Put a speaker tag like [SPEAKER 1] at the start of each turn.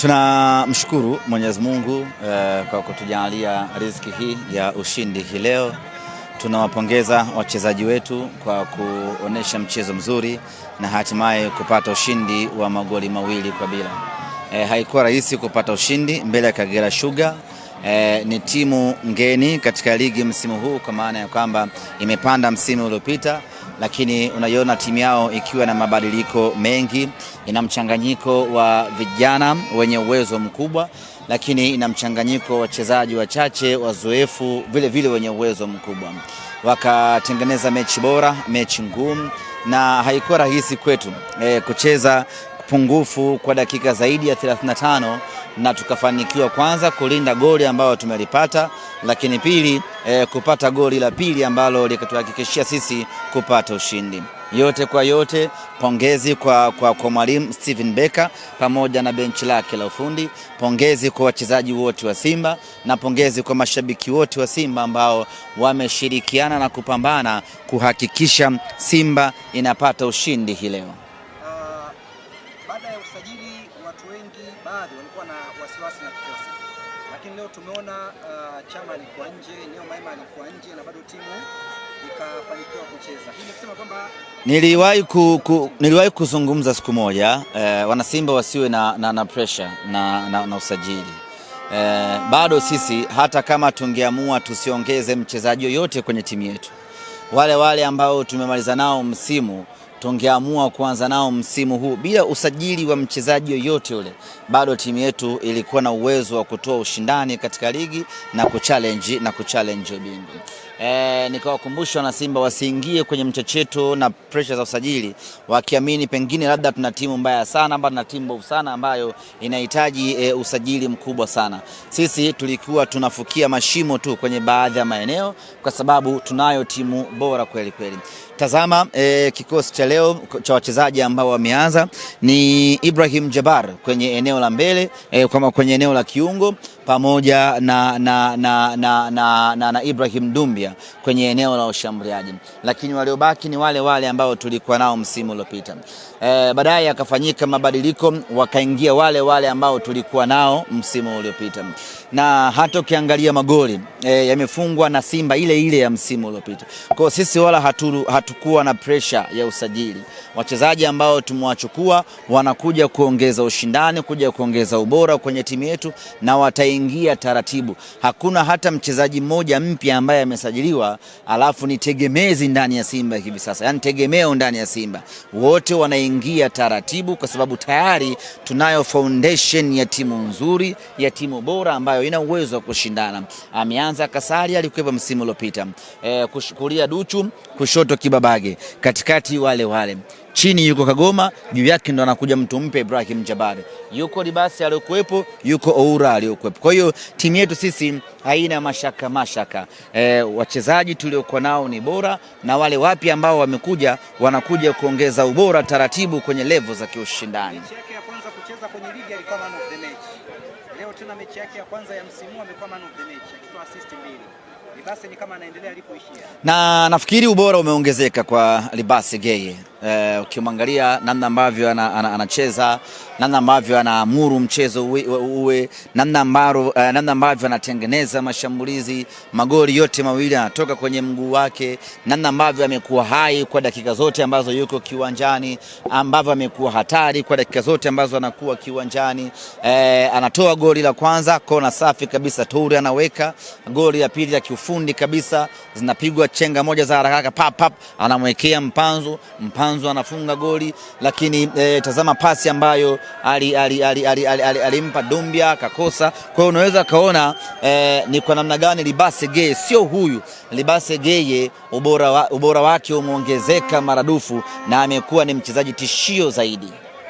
[SPEAKER 1] Tunamshukuru Mwenyezi Mungu kwa kutujalia riziki hii ya ushindi hii leo. Tunawapongeza wachezaji wetu kwa kuonesha mchezo mzuri na hatimaye kupata ushindi wa magoli 2-0. Haikuwa rahisi kupata ushindi mbele ya Kagera Sugar. Ni timu ngeni katika ligi msimu huu, kwa maana ya kwamba imepanda msimu uliopita, lakini unaiona timu yao ikiwa na mabadiliko mengi. Ina mchanganyiko wa vijana wenye uwezo mkubwa, lakini ina mchanganyiko wa wachezaji wachache wazoefu vile vile wenye uwezo mkubwa. Wakatengeneza mechi bora, mechi ngumu, na haikuwa rahisi kwetu kucheza pungufu kwa dakika zaidi ya 35, na tukafanikiwa kwanza kulinda goli ambalo tumelipata, lakini pili kupata goli la pili ambalo likatuhakikishia sisi kupata ushindi. Yote kwa yote, pongezi kwa mwalimu Steven Becker pamoja na benchi lake la ufundi. Pongezi kwa wachezaji wote wa Simba na pongezi kwa mashabiki wote wa Simba ambao wameshirikiana na kupambana kuhakikisha Simba inapata ushindi hii leo.
[SPEAKER 2] Baada ya usajili, watu wengi baadhi walikuwa na wasiwasi na kikosi, lakini leo tumeona Chama alikuwa nje, Neo Maema alikuwa nje na bado timu ikafanikiwa kucheza. Hii ni kusema kwamba
[SPEAKER 1] niliwahi kuzungumza siku moja wana Simba wasiwe na pressure na usajili. Bado sisi hata kama tungeamua tusiongeze mchezaji yoyote kwenye timu yetu, wale ambao tumemaliza nao msimu tungeamua kuanza nao msimu huu bila usajili wa mchezaji yoyote ule, bado timu yetu ilikuwa na uwezo wa kutoa ushindani katika ligi na kuchallenge ubingwa. Nikawakumbusha na Simba wasiingie kwenye mchecheto na pressure za usajili wakiamini pengine labda tuna timu mbaya sana, bado na timu mbovu sana ambayo inahitaji usajili mkubwa sana. Sisi tulikuwa tunafukia mashimo tu kwenye baadhi ya maeneo kwa sababu tunayo timu bora kweli kweli. Tazama kikosi cha leo cha wachezaji ambao wameanza ni Ibrahim Jabbar kwenye eneo la mbele, kama kwenye eneo la kiungo, pamoja na Ibrahim Dumbia kwenye eneo la ushambuliaji, lakini waliobaki ni wale ambao tulikuwa nao msimu uliopita. Baadaye akafanyika mabadiliko, wakaingia wale ambao tulikuwa nao msimu uliopita, na hata ukiangalia magoli yamefungwa na Simba ile ya msimu uliopita. Kwa sisi wala hatukuwa na pressure ya usajili. Wachezaji ambao tumewachukua wanakuja kuongeza ushindani, kuja kuongeza ubora kwenye timu yetu, na wataingia taratibu. Hakuna hata mchezaji mmoja mpya ambaye amesajiliwa alafu ni tegemezi ndani ya Simba hivi sasa, yani tegemeo ndani ya Simba. Wote wanaingia taratibu kwa sababu tayari tunayo foundation ya timu nzuri, ya timu bora ambayo ina uwezo wa kushindana. Ameanza Kasari, alikuwa msimu uliopita. Kulia Duchu, kushoto Kibabage, katikati wale. Chini yuko Kagoma, juu yake ndo anakuja mtu mpya Ibrahim Jabbar. Yuko Libasi aliyokuepo, yuko Oura aliyokuepo. Kwa hiyo timu yetu sisi haina mashaka. Wachezaji tuliokuwa nao ni bora, na wale wapi ambao wamekuja wanakuja kuongeza ubora taratibu kwenye level za kiushindani.
[SPEAKER 2] Mechi yake ya kwanza kucheza kwenye ligi alikuwa man of the match. Leo tena mechi yake ya kwanza ya msimu amekuwa man of the match, akitoa assist 2. Libasi ni kama anaendelea alipoishia. Na
[SPEAKER 1] nafikiri ubora umeongezeka kwa Libasi Geye. Ukimwangalia namna ambavyo anacheza, namna ambavyo anaamuru mchezo uwe, namna ambavyo anatengeneza mashambulizi, magoli yote mawili anatoka kwenye mguu wake, namna ambavyo amekuwa hai kwa dakika zote ambazo yuko kiwanjani, ambavyo amekuwa hatari kwa dakika zote ambazo anakuwa kiwanjani. Anatoa goli la kwanza, kona safi kabisa, Toure anaweka goli la pili la kiufundi kabisa, zinapigwa chenga moja za haraka pap, anamwekea Mpanzu anafunga goli. Lakini tazama pasi ambayo alimpa Dumbia akakosa. Kwa hiyo unaweza kaona ni kwa namna gani Libasi Geye sio huyu. Libasi Geye ubora wake umeongezeka maradufu na amekuwa ni mchezaji tishio zaidi.